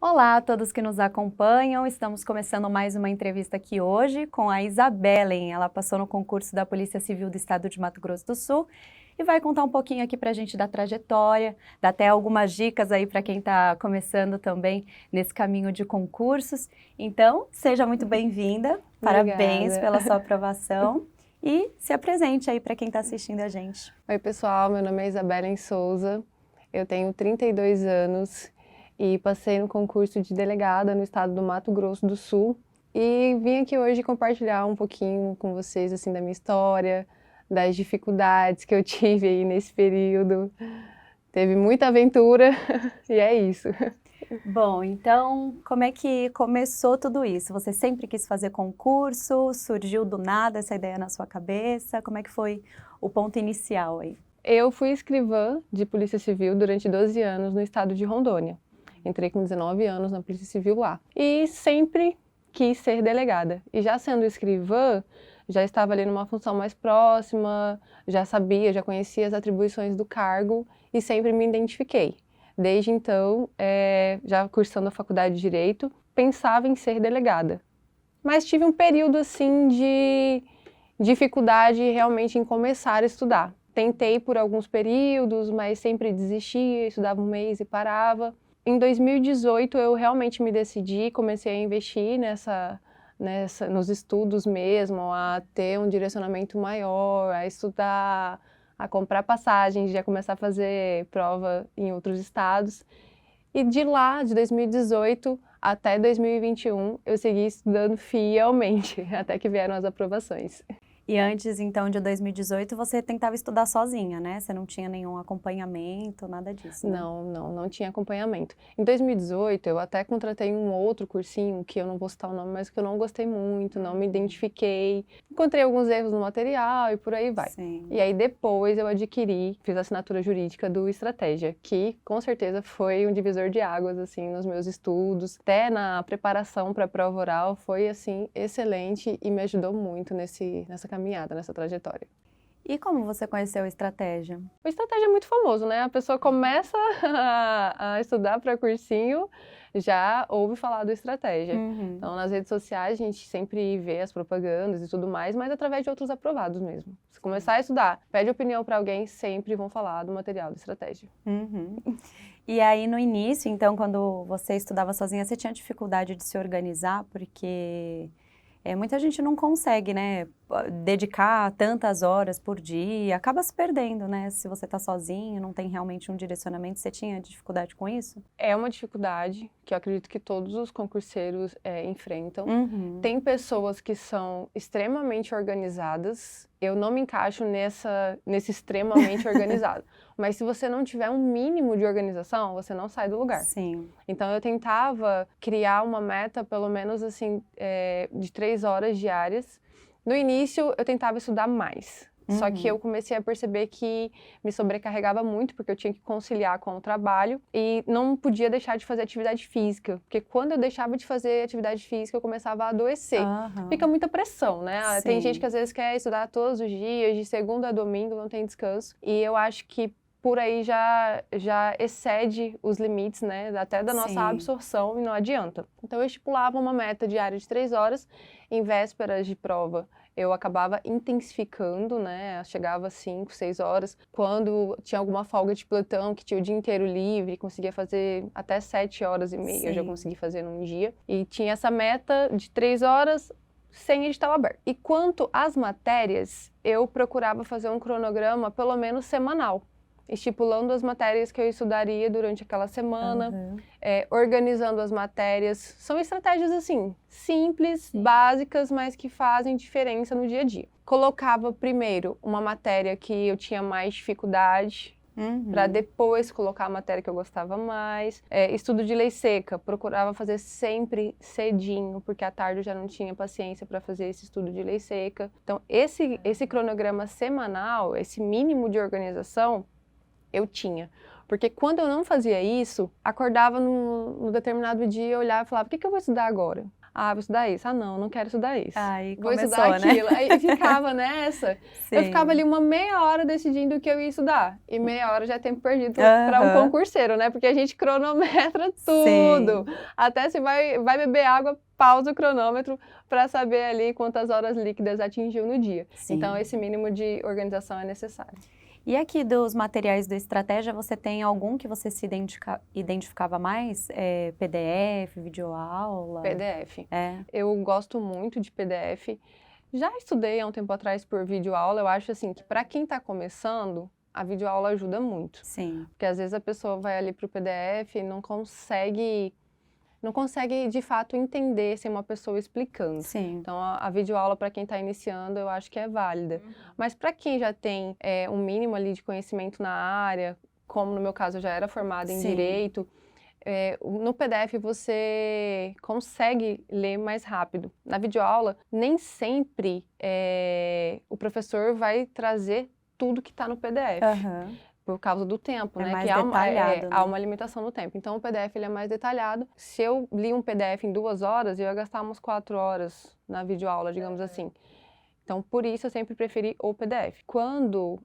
Olá a todos que nos acompanham, estamos começando mais uma entrevista aqui hoje com a Isabellen. Ela passou no concurso da Polícia Civil do Estado de Mato Grosso do Sul e vai contar um pouquinho aqui pra gente da trajetória, dar até algumas dicas aí para quem está começando também nesse caminho de concursos. Então, seja muito bem-vinda, parabéns pela sua aprovação e se apresente aí para quem está assistindo a gente. Oi pessoal, meu nome é Isabellen Souza, eu tenho 32 anos e passei no concurso de delegada no estado do Mato Grosso do Sul e vim aqui hoje compartilhar um pouquinho com vocês assim da minha história, das dificuldades que eu tive aí nesse período. Teve muita aventura e é isso. Bom, então, como é que começou tudo isso? Você sempre quis fazer concurso? Surgiu do nada essa ideia na sua cabeça? Como é que foi o ponto inicial aí? Eu fui escrivã de Polícia Civil durante 12 anos no estado de Rondônia. Entrei com 19 anos na Polícia Civil lá. E sempre quis ser delegada. E já sendo escrivã, já estava ali numa função mais próxima, já sabia, já conhecia as atribuições do cargo e sempre me identifiquei. Desde então, já cursando a faculdade de Direito, pensava em ser delegada. Mas tive um período assim de dificuldade realmente em começar a estudar. Tentei por alguns períodos, mas sempre desistia, estudava um mês e parava. Em 2018 eu realmente me decidi, comecei a investir nos estudos mesmo, a ter um direcionamento maior, a estudar, a comprar passagens, já começar a fazer prova em outros estados. E de lá, de 2018 até 2021, eu segui estudando fielmente, até que vieram as aprovações. E antes, então, de 2018, você tentava estudar sozinha, né? Você não tinha nenhum acompanhamento, nada disso, né? Não tinha acompanhamento. Em 2018, eu até contratei um outro cursinho, que eu não vou citar o nome, mas que eu não gostei muito, não me identifiquei. Encontrei alguns erros no material e por aí vai. Sim. E aí depois eu fiz a assinatura jurídica do Estratégia, que com certeza foi um divisor de águas, assim, nos meus estudos. Até na preparação para a prova oral foi, assim, excelente e me ajudou muito nessa caminhada, nessa trajetória. E como você conheceu a Estratégia? O Estratégia é muito famoso, né? A pessoa começa a estudar para cursinho, já ouve falar do Estratégia. Uhum. Então, nas redes sociais, a gente sempre vê as propagandas e tudo mais, mas através de outros aprovados mesmo. Se começar a estudar, pede opinião para alguém, sempre vão falar do material do Estratégia. Uhum. E aí, no início, então, quando você estudava sozinha, você tinha dificuldade de se organizar, porque muita gente não consegue, né, dedicar tantas horas por dia, acaba se perdendo, né, se você está sozinho, não tem realmente um direcionamento. Você tinha dificuldade com isso? É uma dificuldade que eu acredito que todos os concurseiros enfrentam. Uhum. Tem pessoas que são extremamente organizadas, eu não me encaixo nesse extremamente organizado. Mas se você não tiver um mínimo de organização, você não sai do lugar. Sim. Então eu tentava criar uma meta, pelo menos assim, de 3 horas diárias. No início eu tentava estudar mais. Só que eu comecei a perceber que me sobrecarregava muito, porque eu tinha que conciliar com o trabalho e não podia deixar de fazer atividade física, porque quando eu deixava de fazer atividade física, eu começava a adoecer. Uhum. Fica muita pressão, né? Sim. Tem gente que às vezes quer estudar todos os dias, de segunda a domingo, não tem descanso. E eu acho que por aí já excede os limites, né? Até da nossa absorção e não adianta. Então eu estipulava uma meta diária de 3 horas, em vésperas de prova eu acabava intensificando, né? Chegava às 5, 6 horas. Quando tinha alguma folga de plantão, que tinha o dia inteiro livre, conseguia fazer até 7 horas e meia, eu já consegui fazer num dia. E tinha essa meta de 3 horas, sem edital aberto. E quanto às matérias, eu procurava fazer um cronograma pelo menos semanal, estipulando as matérias que eu estudaria durante aquela semana, organizando as matérias. São estratégias assim, simples, básicas, mas que fazem diferença no dia a dia. Colocava primeiro uma matéria que eu tinha mais dificuldade, para depois colocar a matéria que eu gostava mais. Estudo de lei seca, procurava fazer sempre cedinho, porque à tarde eu já não tinha paciência para fazer esse estudo de lei seca. Então, esse cronograma semanal, esse mínimo de organização, eu tinha. Porque quando eu não fazia isso, acordava num determinado dia, eu olhava e falava, o que eu vou estudar agora? Ah, vou estudar isso. Ah, não quero estudar isso. Aí vou começou, estudar aquilo. né? Aí ficava nessa. Sim. Eu ficava ali uma meia hora decidindo o que eu ia estudar. E meia hora já é tempo perdido para um concurseiro, né? Porque a gente cronometra tudo. Sim. Até se vai beber água, pausa o cronômetro para saber ali quantas horas líquidas atingiu no dia. Sim. Então, esse mínimo de organização é necessário. E aqui dos materiais do Estratégia, você tem algum que você se identificava mais? PDF, videoaula? PDF. Eu gosto muito de PDF. Já estudei há um tempo atrás por videoaula. Eu acho assim que para quem está começando, a videoaula ajuda muito. Sim. Porque às vezes a pessoa vai ali para o PDF e não consegue de fato entender sem uma pessoa explicando. Sim. Então a videoaula para quem está iniciando eu acho que é válida. Mas para quem já tem um mínimo ali de conhecimento na área, como no meu caso eu já era formada em Direito, no PDF você consegue ler mais rápido. Na videoaula, nem sempre o professor vai trazer tudo que está no PDF. Por causa do tempo, né? Mais que detalhado, há uma limitação no tempo. Então, o PDF ele é mais detalhado. Se eu li um PDF em 2 horas, eu ia gastar umas 4 horas na videoaula, digamos assim. Então, por isso, eu sempre preferi o PDF. Quando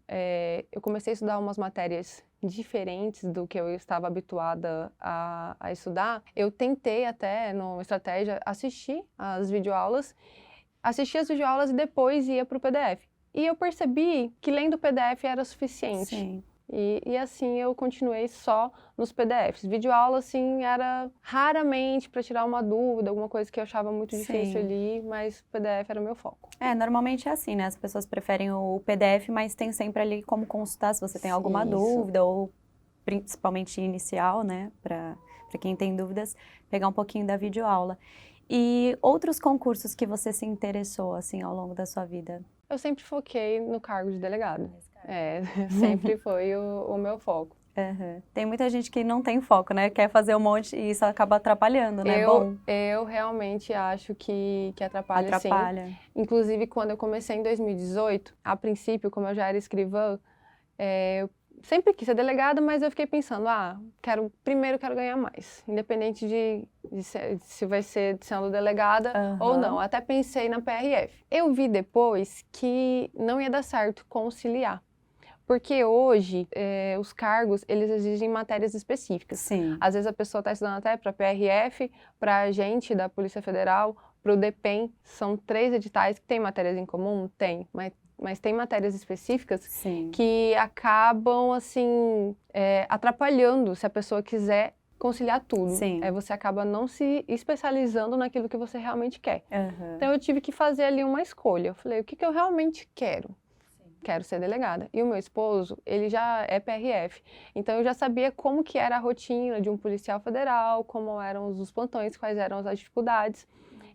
eu comecei a estudar umas matérias diferentes do que eu estava habituada a estudar, eu tentei até, no Estratégia, assistir as videoaulas e depois ia para o PDF. E eu percebi que lendo o PDF era suficiente. Sim. E assim eu continuei só nos PDFs. Videoaula, assim, era raramente para tirar uma dúvida, alguma coisa que eu achava muito difícil ali, mas o PDF era o meu foco. Normalmente é assim, né? As pessoas preferem o PDF, mas tem sempre ali como consultar se você tem alguma dúvida, ou principalmente inicial, né? Para quem tem dúvidas, pegar um pouquinho da videoaula. E outros concursos que você se interessou, assim, ao longo da sua vida? Eu sempre foquei no cargo de delegado. Sempre foi o meu foco. Tem muita gente que não tem foco, né? Quer fazer um monte e isso acaba atrapalhando, né? Eu realmente acho que atrapalha, sim. Inclusive, quando eu comecei em 2018, a princípio, como eu já era escrivã, eu sempre quis ser delegada, mas eu fiquei pensando, primeiro quero ganhar mais, independente de se vai ser sendo delegada ou não. Até pensei na PRF. Eu vi depois que não ia dar certo conciliar. Porque hoje, os cargos, eles exigem matérias específicas. Sim. Às vezes a pessoa está estudando até para PRF, para agente da Polícia Federal, para o DPEM. São 3 editais que têm matérias em comum? Tem, mas tem matérias específicas que acabam, assim, atrapalhando se a pessoa quiser conciliar tudo. Você acaba não se especializando naquilo que você realmente quer. Então eu tive que fazer ali uma escolha. Eu falei, o que eu realmente quero? Quero ser delegada. E o meu esposo, ele já é PRF. Então, eu já sabia como que era a rotina de um policial federal, como eram os plantões, quais eram as dificuldades.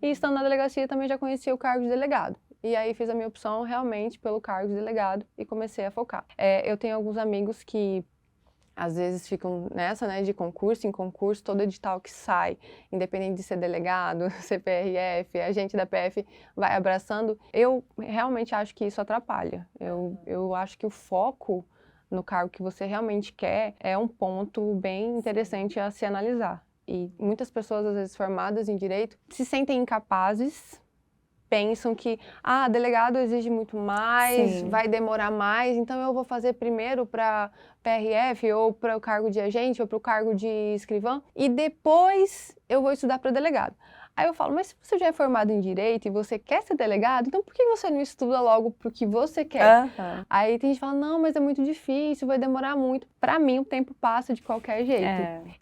E estando na delegacia, também já conhecia o cargo de delegado. E aí, fiz a minha opção realmente pelo cargo de delegado e comecei a focar. Eu tenho alguns amigos que às vezes ficam nessa, né, de concurso em concurso, todo edital que sai, independente de ser delegado, CPRF, agente da PF, vai abraçando. Eu realmente acho que isso atrapalha. Eu acho que o foco no cargo que você realmente quer é um ponto bem interessante a se analisar. E muitas pessoas, às vezes formadas em direito, se sentem incapazes, pensam que, delegado exige muito mais, vai demorar mais, então eu vou fazer primeiro para PRF, ou para o cargo de agente, ou para o cargo de escrivã, e depois eu vou estudar para delegado. Aí eu falo, mas se você já é formado em Direito e você quer ser delegado, então por que você não estuda logo para o que você quer? Aí tem gente que fala, não, mas é muito difícil, vai demorar muito. Para mim, o tempo passa de qualquer jeito.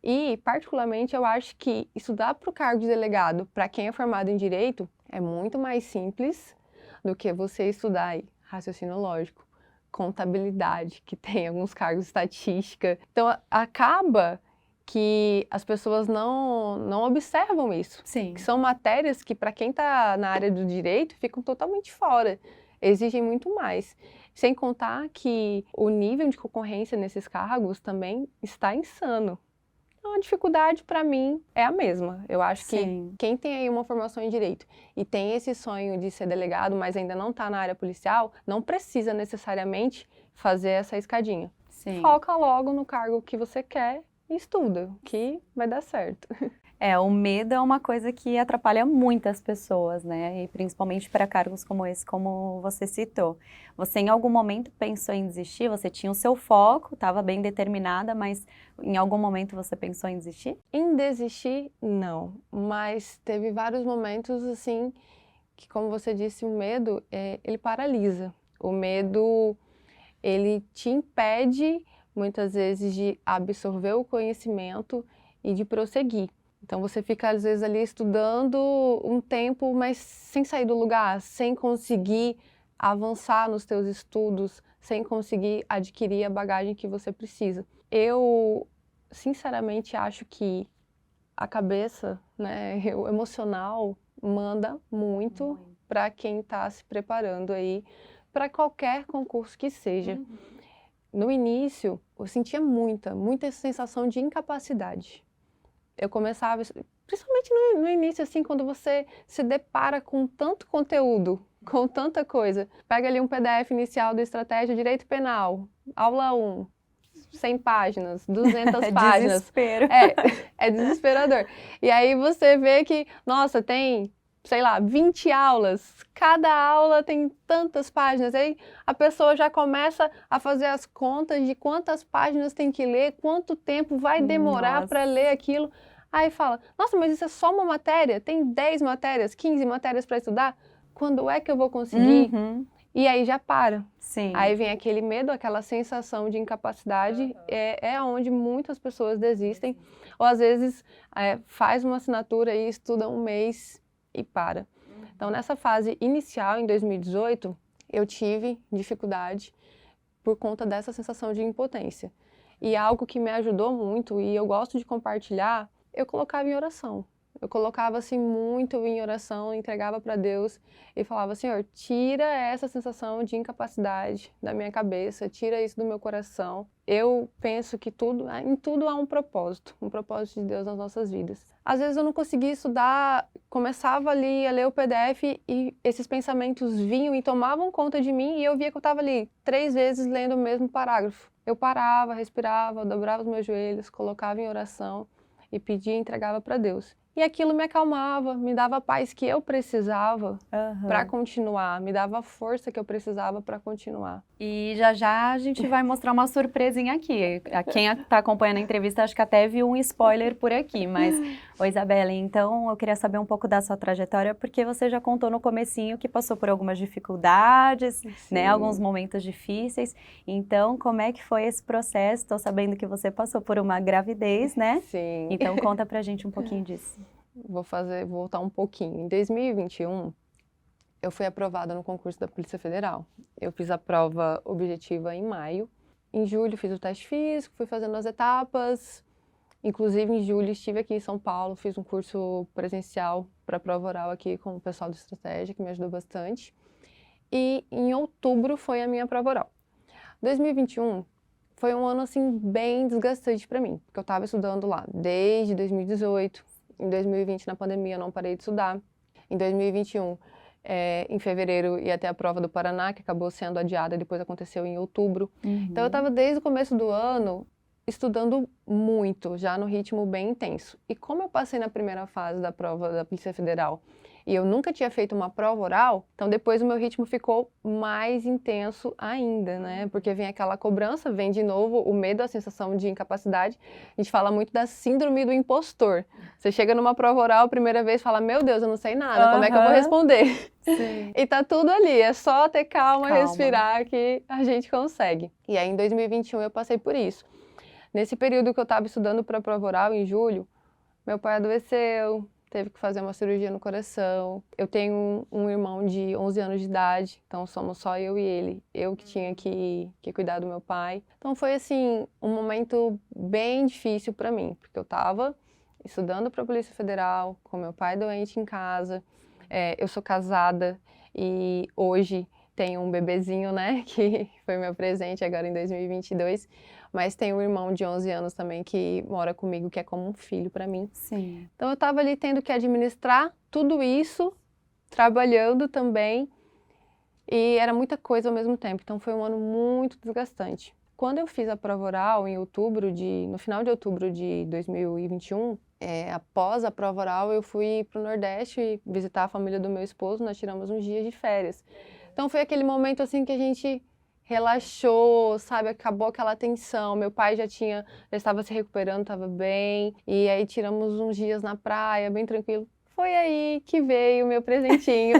E, particularmente, eu acho que estudar para o cargo de delegado, para quem é formado em Direito, é muito mais simples do que você estudar aí raciocínio lógico, contabilidade, que tem alguns cargos, estatística. Então, acaba que as pessoas não observam isso. Que são matérias que, para quem está na área do direito, ficam totalmente fora. Exigem muito mais. Sem contar que o nível de concorrência nesses cargos também está insano. Então, a dificuldade, para mim, é a mesma. Eu acho que quem tem aí uma formação em direito e tem esse sonho de ser delegado, mas ainda não está na área policial, não precisa necessariamente fazer essa escadinha. Foca logo no cargo que você quer e estuda, que vai dar certo. O medo é uma coisa que atrapalha muitas pessoas, né? E principalmente para cargos como esse, como você citou. Você em algum momento pensou em desistir? Você tinha o seu foco, estava bem determinada, mas em algum momento você pensou em desistir? Em desistir, não. Mas teve vários momentos, assim, que, como você disse, o medo, ele paralisa. O medo, ele te impede, muitas vezes, de absorver o conhecimento e de prosseguir. Então você fica às vezes ali estudando um tempo, mas sem sair do lugar, sem conseguir avançar nos teus estudos, sem conseguir adquirir a bagagem que você precisa. Eu sinceramente acho que a cabeça, né, o emocional manda muito para quem está se preparando aí para qualquer concurso que seja. No início, eu sentia muita sensação de incapacidade. Eu começava, principalmente no início, assim, quando você se depara com tanto conteúdo, com tanta coisa. Pega ali um PDF inicial do Estratégia Direito Penal, aula 1, 100 páginas, 200 páginas. Desespero. É desesperador. E aí você vê que, nossa, tem, sei lá, 20 aulas, cada aula tem tantas páginas, aí a pessoa já começa a fazer as contas de quantas páginas tem que ler, quanto tempo vai demorar para ler aquilo. Aí fala, nossa, mas isso é só uma matéria? Tem 10 matérias, 15 matérias para estudar? Quando é que eu vou conseguir? E aí já para. Sim. Aí vem aquele medo, aquela sensação de incapacidade, é onde muitas pessoas desistem. Ou às vezes faz uma assinatura e estuda um mês e para. Então nessa fase inicial, em 2018, eu tive dificuldade por conta dessa sensação de impotência. E algo que me ajudou muito, e eu gosto de compartilhar, eu colocava em oração. Eu colocava assim muito em oração, entregava para Deus e falava, Senhor, tira essa sensação de incapacidade da minha cabeça, tira isso do meu coração. Eu penso que em tudo há um propósito de Deus nas nossas vidas. Às vezes eu não conseguia estudar, começava ali a ler o PDF e esses pensamentos vinham e tomavam conta de mim e eu via que eu estava ali 3 vezes lendo o mesmo parágrafo. Eu parava, respirava, dobrava os meus joelhos, colocava em oração e pedia e entregava para Deus. E aquilo me acalmava, me dava a paz que eu precisava para continuar, me dava a força que eu precisava para continuar. E já já a gente vai mostrar uma surpresinha aqui. Quem está acompanhando a entrevista acho que até viu um spoiler por aqui, mas, Isabelle, então eu queria saber um pouco da sua trajetória, porque você já contou no comecinho que passou por algumas dificuldades, né, alguns momentos difíceis. Então, como é que foi esse processo? Estou sabendo que você passou por uma gravidez, né? Sim. Então conta pra gente um pouquinho disso. Vou voltar um pouquinho. Em 2021, eu fui aprovada no concurso da Polícia Federal. Eu fiz a prova objetiva em maio. Em julho fiz o teste físico, fui fazendo as etapas. Inclusive em julho estive aqui em São Paulo, fiz um curso presencial para prova oral aqui com o pessoal do Estratégia, que me ajudou bastante. E em outubro foi a minha prova oral. 2021 foi um ano assim bem desgastante para mim, porque eu estava estudando lá desde 2018. Em 2020, na pandemia, eu não parei de estudar. Em 2021, em fevereiro, ia ter a prova do Paraná, que acabou sendo adiada, depois aconteceu em outubro. Então eu estava desde o começo do ano estudando muito, já no ritmo bem intenso. E como eu passei na primeira fase da prova da Polícia Federal e eu nunca tinha feito uma prova oral, então depois o meu ritmo ficou mais intenso ainda, né? Porque vem aquela cobrança, vem de novo o medo, a sensação de incapacidade. A gente fala muito da síndrome do impostor. Você chega numa prova oral a primeira vez e fala, meu Deus, eu não sei nada, como é que eu vou responder? Sim. E tá tudo ali, é só ter calma, respirar que a gente consegue. E aí em 2021 eu passei por isso. Nesse período que eu estava estudando para a prova oral, em julho, meu pai adoeceu, teve que fazer uma cirurgia no coração. Eu tenho um irmão de 11 anos de idade, então somos só eu e ele. Eu que tinha que cuidar do meu pai. Então foi assim, um momento bem difícil para mim, porque eu estava estudando para a Polícia Federal, com meu pai doente em casa. Eu sou casada e hoje tenho um bebezinho, né, que foi meu presente agora em 2022. Mas tem um irmão de 11 anos também que mora comigo, que é como um filho para mim. Sim. Então eu estava ali tendo que administrar tudo isso, trabalhando também, e era muita coisa ao mesmo tempo. Então foi um ano muito desgastante. Quando eu fiz a prova oral no final de outubro de 2021, após a prova oral, eu fui para o Nordeste visitar a família do meu esposo, nós tiramos uns dias de férias. Então foi aquele momento assim que a gente relaxou, sabe, acabou aquela tensão. Meu pai já estava se recuperando, estava bem, e aí tiramos uns dias na praia, bem tranquilo. Foi aí que veio o meu presentinho.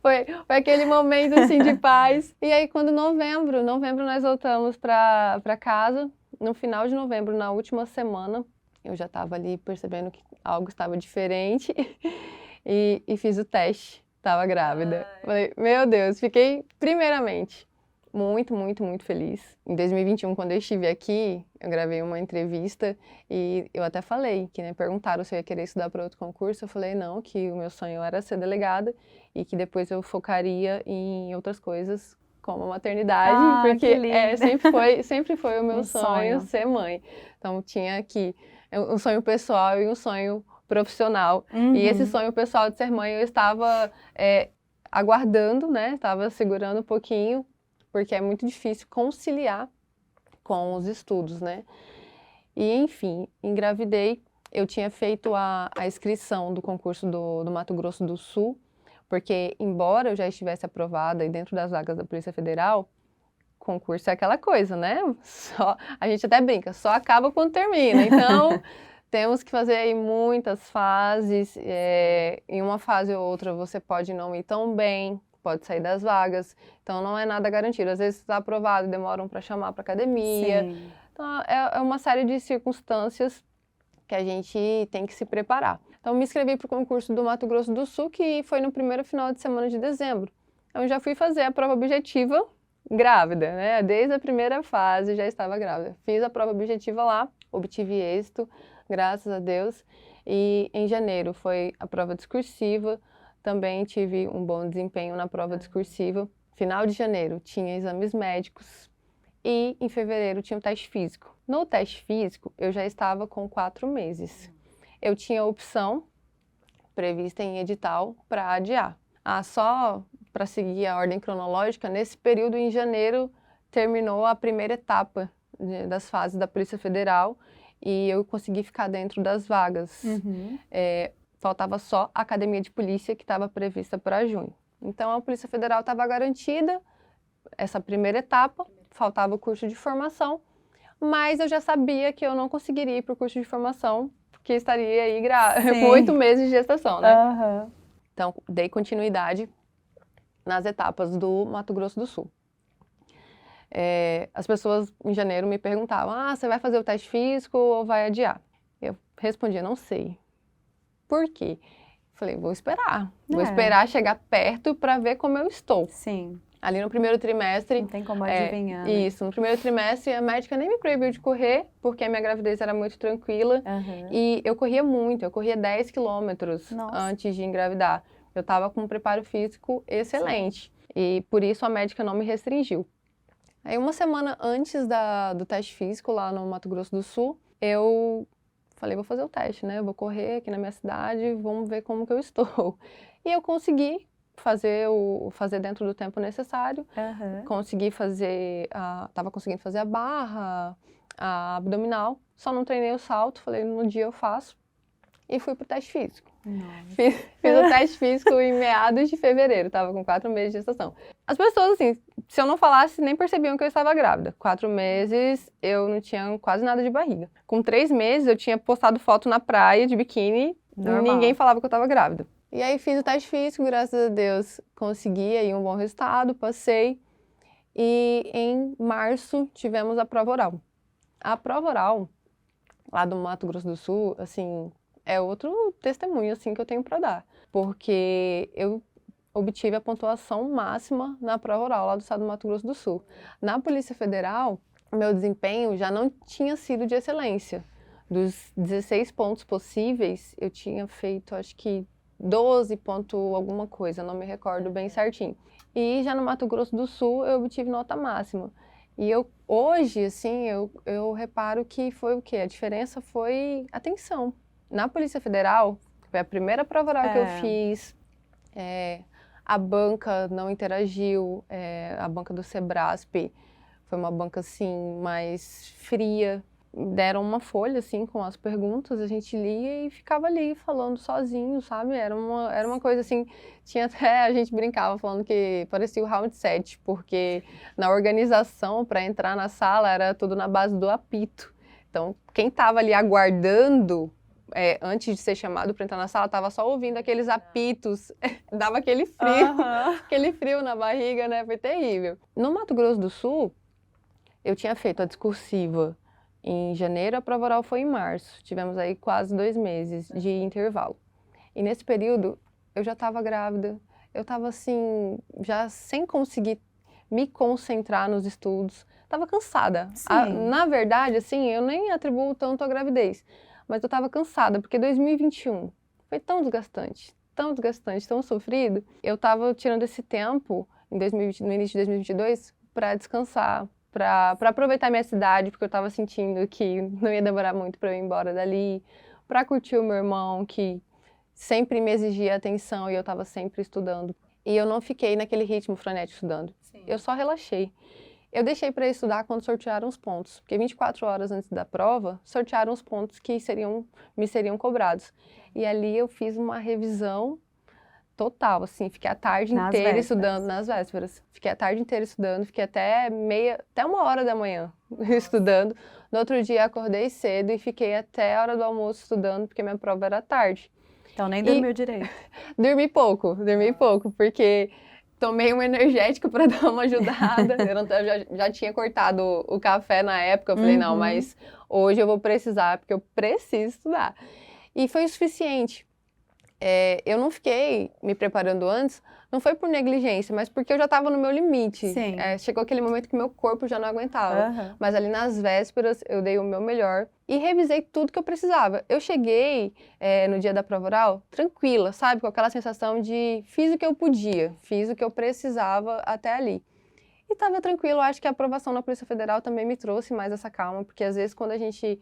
Foi aquele momento assim de paz. E aí quando novembro nós voltamos para casa, no final de novembro, na última semana, eu já estava ali percebendo que algo estava diferente e fiz o teste, estava grávida. Falei, meu Deus, fiquei primeiramente muito, muito, muito feliz. Em 2021, quando eu estive aqui, eu gravei uma entrevista e eu até falei que, né, perguntaram se eu ia querer estudar para outro concurso. Eu falei não, que o meu sonho era ser delegada e que depois eu focaria em outras coisas, como a maternidade, porque sempre foi o meu sonho ser mãe. Então tinha aqui um sonho pessoal e um sonho profissional. Uhum. E esse sonho pessoal de ser mãe eu estava aguardando, né? Estava segurando um pouquinho, porque é muito difícil conciliar com os estudos, né? E, enfim, engravidei. Eu tinha feito a inscrição do concurso do Mato Grosso do Sul, porque, embora eu já estivesse aprovada e dentro das vagas da Polícia Federal, concurso é aquela coisa, né? A gente até brinca, só acaba quando termina. Então, temos que fazer aí muitas fases. Em uma fase ou outra, você pode não ir tão bem, pode sair das vagas. Então, não é nada garantido. Às vezes, está aprovado, demoram para chamar para academia. Sim. Então, é uma série de circunstâncias que a gente tem que se preparar. Então, me inscrevi para o concurso do Mato Grosso do Sul, que foi no primeiro final de semana de dezembro. Então, já fui fazer a prova objetiva grávida, né? Desde a primeira fase já estava grávida. Fiz a prova objetiva lá, obtive êxito, graças a Deus. E em janeiro foi a prova discursiva, também tive um bom desempenho na prova discursiva. Final de janeiro tinha exames médicos e em fevereiro tinha o teste físico. No teste físico eu já estava com 4 meses. Eu tinha a opção prevista em edital para adiar. Só para seguir a ordem cronológica, nesse período, em janeiro, terminou a primeira etapa das fases da Polícia Federal e eu consegui ficar dentro das vagas. Uhum. Faltava só a Academia de Polícia, que estava prevista para junho. Então, a Polícia Federal estava garantida, essa primeira etapa, faltava o curso de formação, mas eu já sabia que eu não conseguiria ir para o curso de formação, porque estaria aí com 8 meses de gestação, né? Uhum. Então, dei continuidade nas etapas do Mato Grosso do Sul. As pessoas em janeiro me perguntavam, você vai fazer o teste físico ou vai adiar? Eu respondia, não sei. Por quê? Falei, vou esperar. Vou esperar chegar perto para ver como eu estou. Sim. Ali no primeiro trimestre... Não tem como adivinhar, né? Isso, no primeiro trimestre a médica nem me proibiu de correr, porque a minha gravidez era muito tranquila. Uhum. E eu corria muito, eu corria 10 quilômetros antes de engravidar. Eu estava com um preparo físico excelente. E por isso a médica não me restringiu. Aí uma semana antes do teste físico lá no Mato Grosso do Sul, eu falei, vou fazer o teste, né? Eu vou correr aqui na minha cidade, vamos ver como que eu estou. E eu consegui fazer dentro do tempo necessário. Consegui fazer, estava conseguindo fazer a barra, a abdominal, só não treinei o salto, falei, no dia eu faço. E fui pro teste físico. Fiz o teste físico em meados de fevereiro, estava com 4 meses de gestação. As pessoas, assim, se eu não falasse, nem percebiam que eu estava grávida. 4 meses, eu não tinha quase nada de barriga. Com 3 meses, eu tinha postado foto na praia de biquíni, e ninguém falava que eu estava grávida. E aí fiz o teste físico, graças a Deus, consegui aí um bom resultado, passei. E em março tivemos a prova oral. A prova oral, lá do Mato Grosso do Sul, assim, é outro testemunho, assim, que eu tenho para dar. Porque eu obtive a pontuação máxima na prova oral lá do estado do Mato Grosso do Sul. Na Polícia Federal, meu desempenho já não tinha sido de excelência. Dos 16 pontos possíveis, eu tinha feito, acho que 12 ponto alguma coisa, não me recordo bem certinho. E já no Mato Grosso do Sul, eu obtive nota máxima. E hoje, assim, eu reparo que foi o quê? A diferença foi a atenção. Na Polícia Federal, foi a primeira prova oral que eu fiz, a banca não interagiu, a banca do Sebrasp foi uma banca, assim, mais fria. deram uma folha, assim, com as perguntas, a gente lia e ficava ali falando sozinho, sabe? Era uma coisa assim, tinha até, a gente brincava falando que parecia o round 7, porque na organização para entrar na sala era tudo na base do apito. Então, quem estava ali aguardando, antes de ser chamado para entrar na sala, estava só ouvindo aqueles apitos, dava aquele frio, aquele frio na barriga, né? Foi terrível. No Mato Grosso do Sul, eu tinha feito a discursiva em janeiro, a prova oral foi em março. Tivemos aí quase 2 meses de intervalo. E nesse período, eu já estava grávida. Eu estava assim, já sem conseguir me concentrar nos estudos. Estava cansada. Na verdade, assim, eu nem atribuo tanto à gravidez. Mas eu estava cansada, porque 2021 foi tão desgastante, tão sofrido. Eu estava tirando esse tempo, no início de 2022, para descansar, para aproveitar minha cidade, porque eu estava sentindo que não ia demorar muito para eu ir embora dali, para curtir o meu irmão, que sempre me exigia atenção e eu estava sempre estudando. E eu não fiquei naquele ritmo frenético estudando. Sim. Eu só relaxei. Eu deixei para estudar quando sortearam os pontos, porque 24 horas antes da prova, sortearam os pontos que me seriam cobrados. E ali eu fiz uma revisão total, assim, fiquei a tarde inteira estudando nas vésperas. Fiquei a tarde inteira estudando, fiquei até 1h da manhã estudando. No outro dia acordei cedo e fiquei até a hora do almoço estudando, porque minha prova era à tarde. Então nem dormiu direito. Dormi pouco, porque tomei um energético para dar uma ajudada. Eu já tinha cortado o café na época, eu falei, não, mas hoje eu vou precisar, porque eu preciso estudar. E foi o suficiente. Eu não fiquei me preparando antes, não foi por negligência, mas porque eu já estava no meu limite. Chegou aquele momento que meu corpo já não aguentava. Mas ali nas vésperas eu dei o meu melhor e revisei tudo que eu precisava. Eu cheguei no dia da prova oral tranquila, sabe? Com aquela sensação de fiz o que eu podia, fiz o que eu precisava até ali. E estava tranquilo, acho que a aprovação na Polícia Federal também me trouxe mais essa calma, porque às vezes quando a gente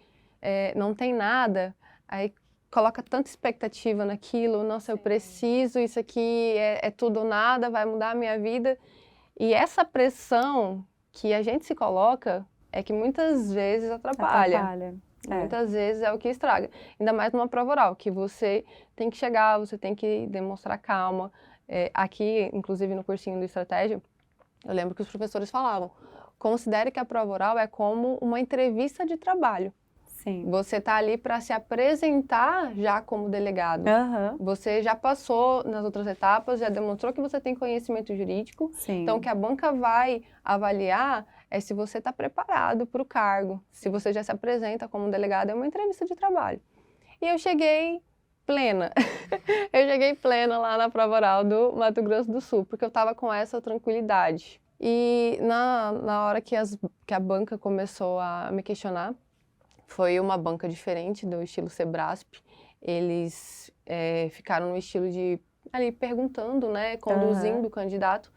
não tem nada, aí coloca tanta expectativa naquilo, nossa, eu preciso, isso aqui é tudo ou nada, vai mudar a minha vida. E essa pressão que a gente se coloca é que muitas vezes atrapalha. Muitas vezes é o que estraga. Ainda mais numa prova oral, que você tem que chegar, você tem que demonstrar calma. Aqui, inclusive no cursinho do Estratégia, eu lembro que os professores falavam, considere que a prova oral é como uma entrevista de trabalho. Sim. Você está ali para se apresentar já como delegado. Você já passou nas outras etapas, já demonstrou que você tem conhecimento jurídico. Sim. Então, o que a banca vai avaliar é se você está preparado para o cargo. Se você já se apresenta como delegado, é uma entrevista de trabalho. E eu cheguei plena. Eu cheguei plena lá na prova oral do Mato Grosso do Sul, porque eu estava com essa tranquilidade. E na hora que a banca começou a me questionar, foi uma banca diferente do estilo Sebrasp. Eles ficaram no estilo de ali perguntando, né, conduzindo o candidato.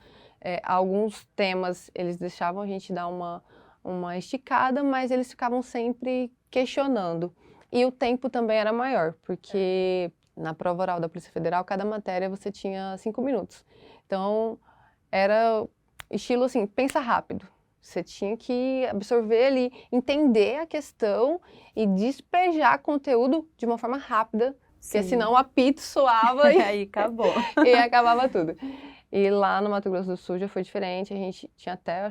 Alguns temas eles deixavam a gente dar uma esticada, mas eles ficavam sempre questionando. E o tempo também era maior, porque na prova oral da Polícia Federal, cada matéria você tinha 5 minutos. Então, era estilo assim, pensa rápido. Você tinha que absorver ali, entender a questão e despejar conteúdo de uma forma rápida, porque senão o apito soava e aí acabou. E acabava tudo. E lá no Mato Grosso do Sul já foi diferente, a gente tinha até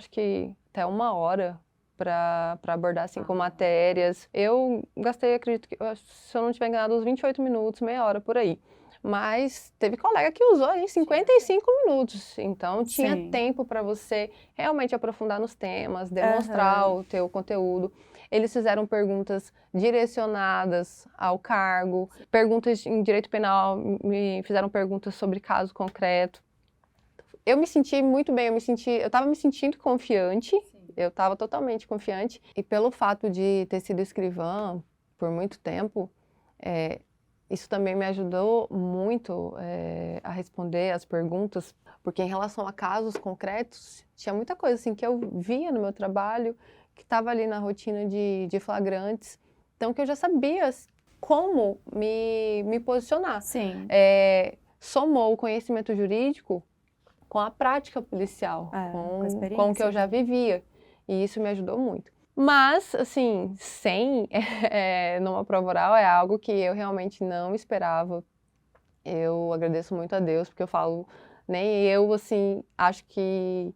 1 hora para abordar 5 matérias. Eu gastei, acredito que, se eu não tiver enganado, uns 28 minutos, meia hora por aí. Mas teve colega que usou aí 55 minutos, então tinha tempo para você realmente aprofundar nos temas, demonstrar o teu conteúdo. Eles fizeram perguntas direcionadas ao cargo, perguntas em direito penal, me fizeram perguntas sobre caso concreto. Eu me senti muito bem, eu estava me sentindo confiante, eu estava totalmente confiante. E pelo fato de ter sido escrivã por muito tempo, isso também me ajudou muito a responder as perguntas, porque em relação a casos concretos, tinha muita coisa assim que eu via no meu trabalho, que estava ali na rotina de flagrantes, então que eu já sabia como me posicionar. Sim. Somou o conhecimento jurídico com a prática policial, com o que eu já vivia, e isso me ajudou muito. Mas, assim, 100 numa prova oral é algo que eu realmente não esperava. Eu agradeço muito a Deus, porque eu falo, nem eu, assim, acho que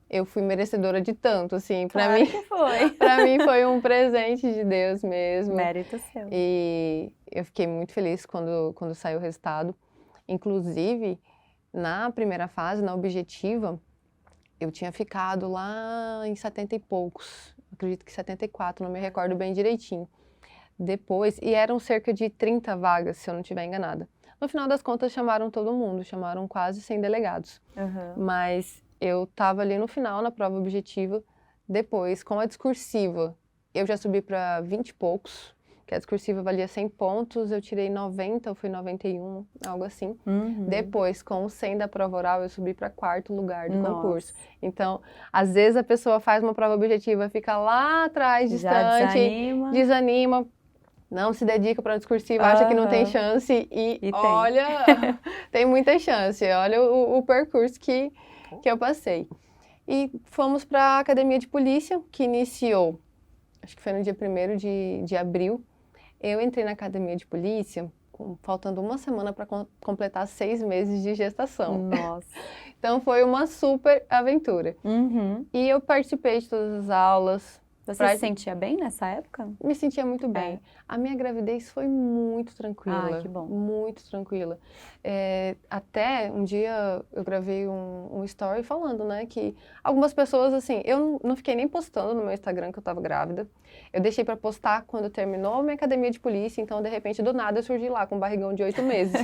eu fui merecedora de tanto, assim, pra Claro mim, que foi. pra mim foi um presente de Deus mesmo. Mérito seu. E eu fiquei muito feliz quando saiu o resultado. Inclusive, na primeira fase, na objetiva, eu tinha ficado lá em 70 e poucos, acredito que 74, não me recordo bem direitinho. Depois, e eram cerca de 30 vagas, se eu não estiver enganada. No final das contas, chamaram todo mundo, chamaram quase 100 delegados. Mas eu estava ali no final, na prova objetiva. Depois, com a discursiva, eu já subi para 20 e poucos, que a discursiva valia 100 pontos, eu tirei 90, ou foi 91, algo assim. Depois, com o 100 da prova oral, eu subi para 4º lugar do concurso. Então, às vezes a pessoa faz uma prova objetiva, fica lá atrás, distante, desanima, não se dedica para a discursiva, acha que não tem chance e olha, tem muita chance. Olha o percurso que eu passei. E fomos para a Academia de Polícia, que iniciou, acho que foi no dia 1º de abril. Eu entrei na Academia de Polícia faltando uma semana para completar 6 meses de gestação. Nossa! Então foi uma super aventura. E eu participei de todas as aulas. Você se sentia bem nessa época? Me sentia muito bem. A minha gravidez foi muito tranquila. Ah, que bom. Muito tranquila. Até um dia eu gravei um story falando, né, que algumas pessoas, assim, eu não fiquei nem postando no meu Instagram que eu tava grávida. Eu deixei pra postar quando terminou a minha academia de polícia, então de repente do nada eu surgi lá com um barrigão de 8 meses.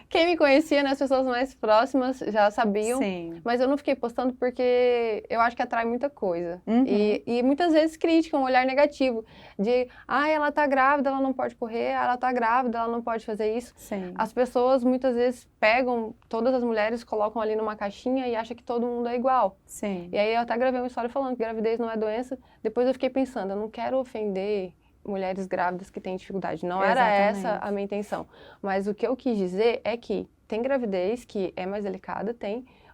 Quem me conhecia, né, as pessoas mais próximas já sabiam. Sim. Mas eu não fiquei postando porque eu acho que atrai muita coisa. E muitas vezes criticam um olhar negativo de, ela tá grávida, ela não pode correr, ela tá grávida, ela não pode fazer isso. Sim. As pessoas muitas vezes pegam todas as mulheres, colocam ali numa caixinha e acham que todo mundo é igual. Sim. E aí eu até gravei uma história falando que gravidez não é doença. Depois eu fiquei pensando, eu não quero ofender mulheres grávidas que têm dificuldade. Não era essa a minha intenção. Mas o que eu quis dizer é que tem gravidez que é mais delicada,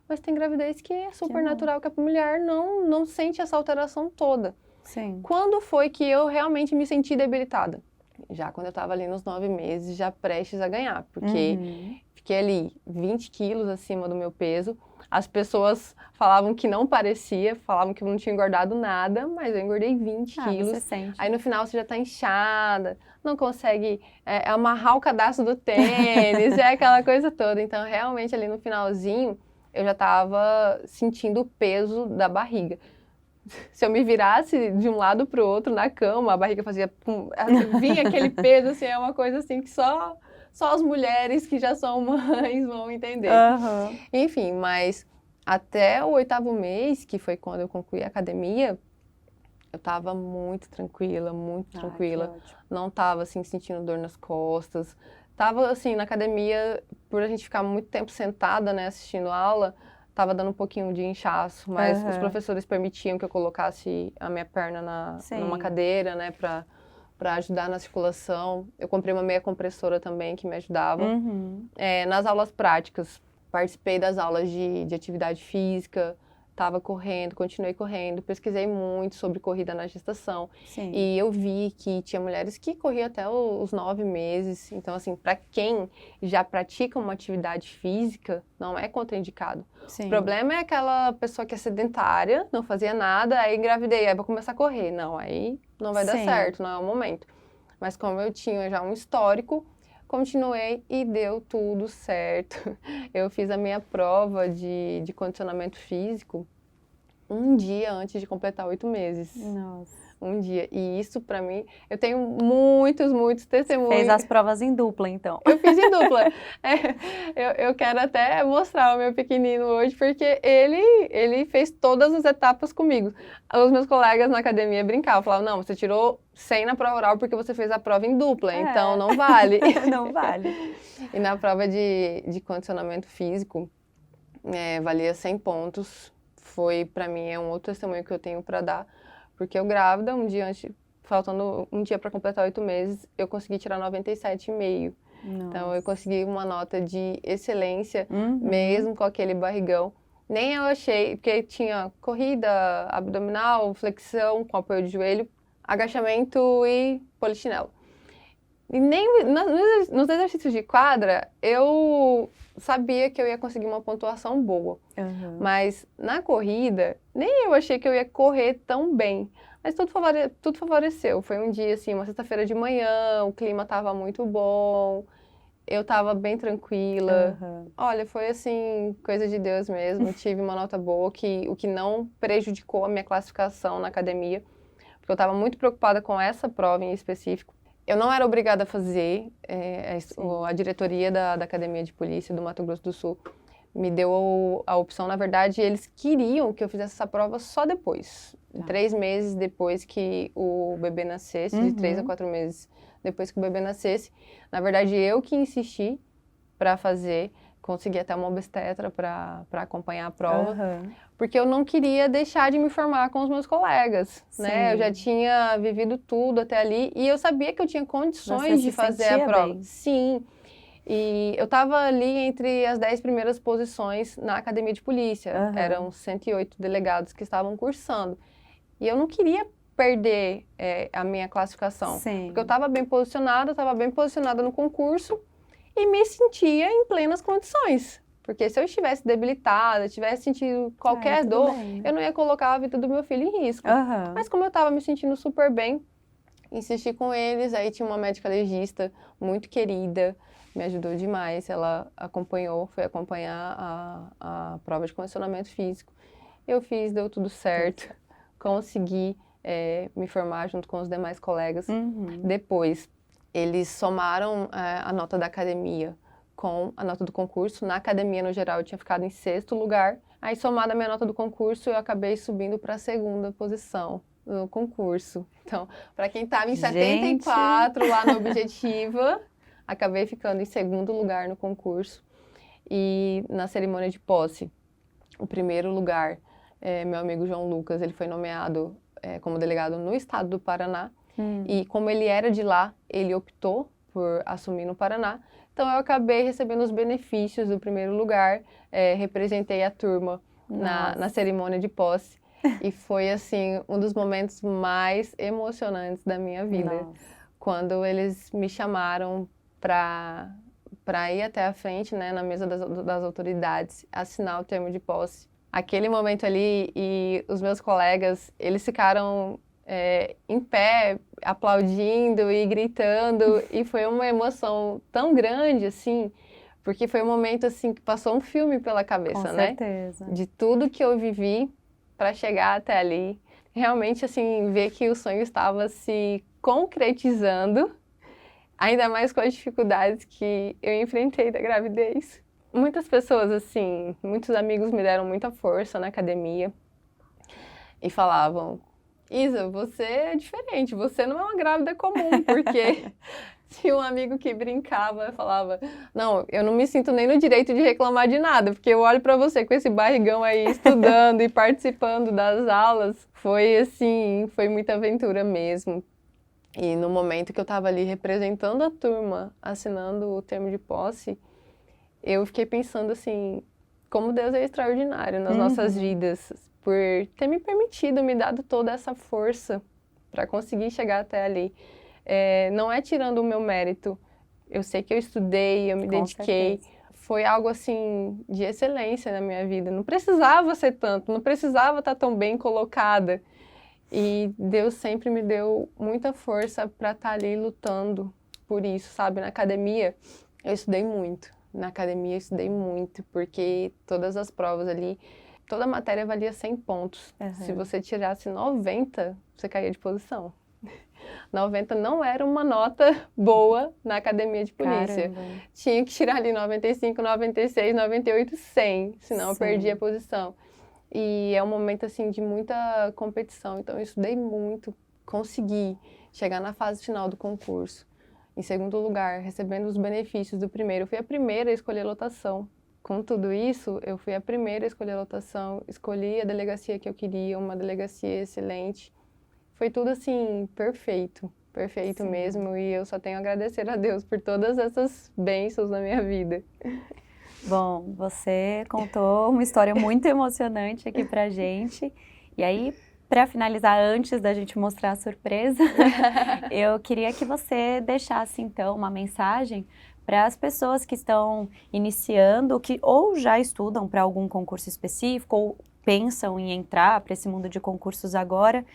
mas tem gravidez que é super natural, que a mulher não sente essa alteração toda. Sim. Quando foi que eu realmente me senti debilitada? Já quando eu estava ali nos 9 meses, já prestes a ganhar, porque fiquei ali 20 quilos acima do meu peso. As pessoas falavam que não parecia, falavam que eu não tinha engordado nada, mas eu engordei 20 quilos. Você sente. Aí no final você já está inchada, não consegue amarrar o cadastro do tênis, aquela coisa toda. Então realmente ali no finalzinho eu já estava sentindo o peso da barriga. Se eu me virasse de um lado para o outro na cama, a barriga fazia... vinha aquele peso, assim, é uma coisa assim que só as mulheres que já são mães vão entender. Enfim, mas até o 8º mês, que foi quando eu concluí a academia, eu estava muito tranquila, muito tranquila. Não estava, assim, sentindo dor nas costas. Estava, assim, na academia, por a gente ficar muito tempo sentada, né, assistindo aula, estava dando um pouquinho de inchaço, mas os professores permitiam que eu colocasse a minha perna numa cadeira, né, para ajudar na circulação. Eu comprei uma meia compressora também que me ajudava. Nas aulas práticas, participei das aulas de atividade física, estava correndo, continuei correndo, pesquisei muito sobre corrida na gestação. Sim. E eu vi que tinha mulheres que corriam até os 9 meses. Então, assim, para quem já pratica uma atividade física, não é contraindicado. Sim. O problema é aquela pessoa que é sedentária, não fazia nada, aí engravidei, aí vou começar a correr. Não, aí não vai dar certo, não é o momento. Mas como eu tinha já um histórico, continuei e deu tudo certo. Eu fiz a minha prova de condicionamento físico um dia antes de completar 8 meses. Nossa. Um dia. E isso, pra mim, eu tenho muitos testemunhos. Fez as provas em dupla, então. Eu fiz em dupla. Eu quero até mostrar o meu pequenino hoje, porque ele fez todas as etapas comigo. Os meus colegas na academia brincavam, falavam, não, você tirou 100 na prova oral porque você fez a prova em dupla, então não vale. Não vale. E na prova de condicionamento físico, valia 100 pontos. Foi, pra mim, um outro testemunho que eu tenho pra dar. Porque eu grávida, um dia antes, faltando um dia para completar 8 meses, eu consegui tirar 97,5. Então, eu consegui uma nota de excelência, mesmo com aquele barrigão. Nem eu achei, porque tinha corrida, abdominal, flexão com apoio de joelho, agachamento e polichinelo. E nem nos exercícios de quadra, eu sabia que eu ia conseguir uma pontuação boa. Mas na corrida, nem eu achei que eu ia correr tão bem. Mas tudo favoreceu. Foi um dia, assim, uma sexta-feira de manhã, o clima estava muito bom, eu estava bem tranquila. Olha, foi, assim, coisa de Deus mesmo. Tive uma nota boa, o que não prejudicou a minha classificação na academia, porque eu estava muito preocupada com essa prova em específico. Eu não era obrigada a fazer, a diretoria da Academia de Polícia do Mato Grosso do Sul me deu a opção, na verdade, eles queriam que eu fizesse essa prova só depois. 3 meses depois que o bebê nascesse, de 3 a 4 meses depois que o bebê nascesse. Na verdade, eu que insisti para fazer, consegui até uma obstetra para acompanhar a prova, porque eu não queria deixar de me formar com os meus colegas, né? Eu já tinha vivido tudo até ali e eu sabia que eu tinha condições de fazer a prova. Bem. Sim. E eu estava ali entre as 10 primeiras posições na academia de polícia. Eram 108 delegados que estavam cursando. E eu não queria perder a minha classificação. Porque eu estava bem posicionada no concurso e me sentia em plenas condições. Porque se eu estivesse debilitada, tivesse sentido qualquer dor, eu não ia colocar a vida do meu filho em risco. Mas como eu estava me sentindo super bem, insisti com eles, aí tinha uma médica legista muito querida, me ajudou demais, ela foi acompanhar a prova de condicionamento físico. Eu fiz, deu tudo certo, consegui me formar junto com os demais colegas. Depois, eles somaram a nota da academia com a nota do concurso. Na academia, no geral, eu tinha ficado em 6º lugar. Aí, somada a minha nota do concurso, eu acabei subindo para a 2ª posição no concurso. Então, para quem estava em 74 lá no Objetiva, acabei ficando em 2º lugar no concurso. E na cerimônia de posse, o 1º lugar, meu amigo João Lucas, ele foi nomeado como delegado no estado do Paraná. E como ele era de lá, ele optou por assumir no Paraná. Então, eu acabei recebendo os benefícios do 1º lugar, representei a turma na cerimônia de posse. E foi, assim, um dos momentos mais emocionantes da minha vida. Quando eles me chamaram para ir até a frente, né, na mesa das autoridades, assinar o termo de posse. Aquele momento ali, e os meus colegas, eles ficaram em pé, aplaudindo e gritando, e foi uma emoção tão grande, assim, porque foi um momento, assim, que passou um filme pela cabeça, né? Com certeza. De tudo que eu vivi para chegar até ali. Realmente, assim, ver que o sonho estava se concretizando, ainda mais com as dificuldades que eu enfrentei da gravidez. Muitas pessoas, assim, muitos amigos me deram muita força na academia e falavam: Isa, você é diferente, você não é uma grávida comum, porque tinha um amigo que brincava, falava: não, eu não me sinto nem no direito de reclamar de nada, porque eu olho para você com esse barrigão aí, estudando e participando das aulas. Foi assim, foi muita aventura mesmo. E no momento que eu estava ali representando a turma, assinando o termo de posse, eu fiquei pensando assim, como Deus é extraordinário nas nossas vidas, por ter me permitido, me dado toda essa força para conseguir chegar até ali. Não é tirando o meu mérito, eu sei que eu estudei, eu me dediquei, foi algo assim de excelência na minha vida. Não precisava ser tanto, não precisava estar tão bem colocada. E Deus sempre me deu muita força para estar ali lutando por isso, sabe? Na academia, eu estudei muito. Na academia, eu estudei muito, porque todas as provas ali, toda a matéria valia 100 pontos. Se você tirasse 90, você caía de posição. 90 não era uma nota boa na academia de polícia. Caramba. Tinha que tirar ali 95, 96, 98, 100, senão eu perdia a posição. E é um momento, assim, de muita competição. Então, eu estudei muito, consegui chegar na fase final do concurso. Em 2º lugar, recebendo os benefícios do 1º. Eu fui a primeira a escolher lotação. Com tudo isso, eu fui a primeira a escolher lotação, escolhi a delegacia que eu queria, uma delegacia excelente. Foi tudo, assim, perfeito, perfeito mesmo. E eu só tenho a agradecer a Deus por todas essas bênçãos na minha vida. Bom, você contou uma história muito emocionante aqui pra gente. E aí, para finalizar, antes da gente mostrar a surpresa, eu queria que você deixasse, então, uma mensagem para as pessoas que estão iniciando, que ou já estudam para algum concurso específico, ou pensam em entrar para esse mundo de concursos agora,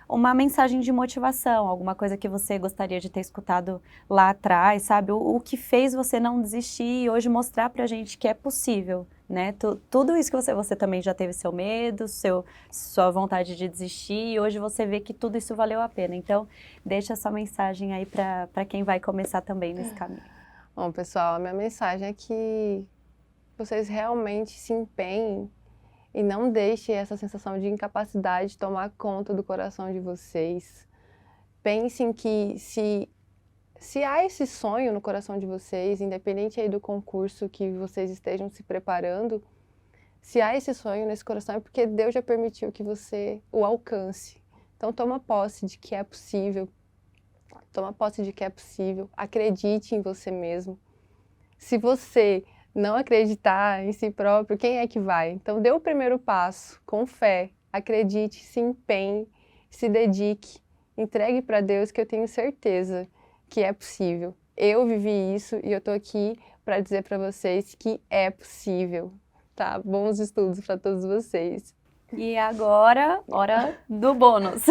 uma mensagem de motivação, alguma coisa que você gostaria de ter escutado lá atrás, sabe? O que fez você não desistir e hoje mostrar pra gente que é possível, né? Tudo isso que você também já teve seu medo, sua vontade de desistir e hoje você vê que tudo isso valeu a pena. Então, deixa essa mensagem aí para quem vai começar também nesse caminho. Bom, pessoal, a minha mensagem é que vocês realmente se empenhem e não deixem essa sensação de incapacidade tomar conta do coração de vocês. Pensem que se há esse sonho no coração de vocês, independente aí do concurso que vocês estejam se preparando, se há esse sonho nesse coração é porque Deus já permitiu que você o alcance. Então toma posse de que é possível. Toma posse de que é possível. Acredite em você mesmo. Se você não acreditar em si próprio, quem é que vai? Então dê o primeiro passo, com fé, acredite, se empenhe, se dedique, entregue para Deus que eu tenho certeza que é possível. Eu vivi isso e eu tô aqui para dizer para vocês que é possível, tá? Bons estudos para todos vocês. E agora, hora do bônus.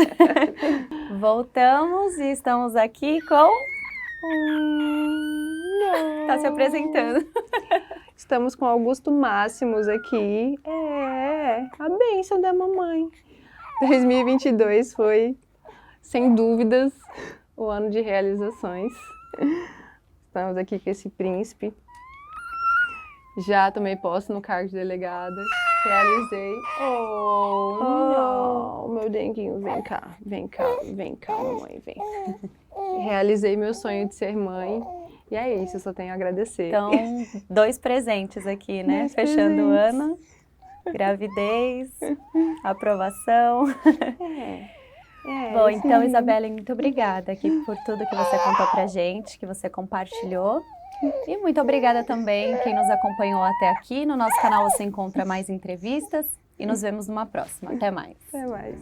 Voltamos e estamos aqui com... Não. Tá se apresentando. Estamos com Augusto Máximos aqui. A bênção da mamãe. 2022 foi, sem dúvidas, o ano de realizações. Estamos aqui com esse príncipe. Já tomei posse no cargo de delegada. Realizei. Não, meu denguinho, vem cá, mamãe, vem. Realizei meu sonho de ser mãe. E é isso, eu só tenho a agradecer. Então, 2 presentes aqui, né? 2 Fechando o presentes. ano. Gravidez, aprovação. Bom, então, Isabelle, muito obrigada aqui por tudo que você contou pra gente, que você compartilhou. E muito obrigada também quem nos acompanhou até aqui. No nosso canal você encontra mais entrevistas e nos vemos numa próxima. Até mais. Até mais.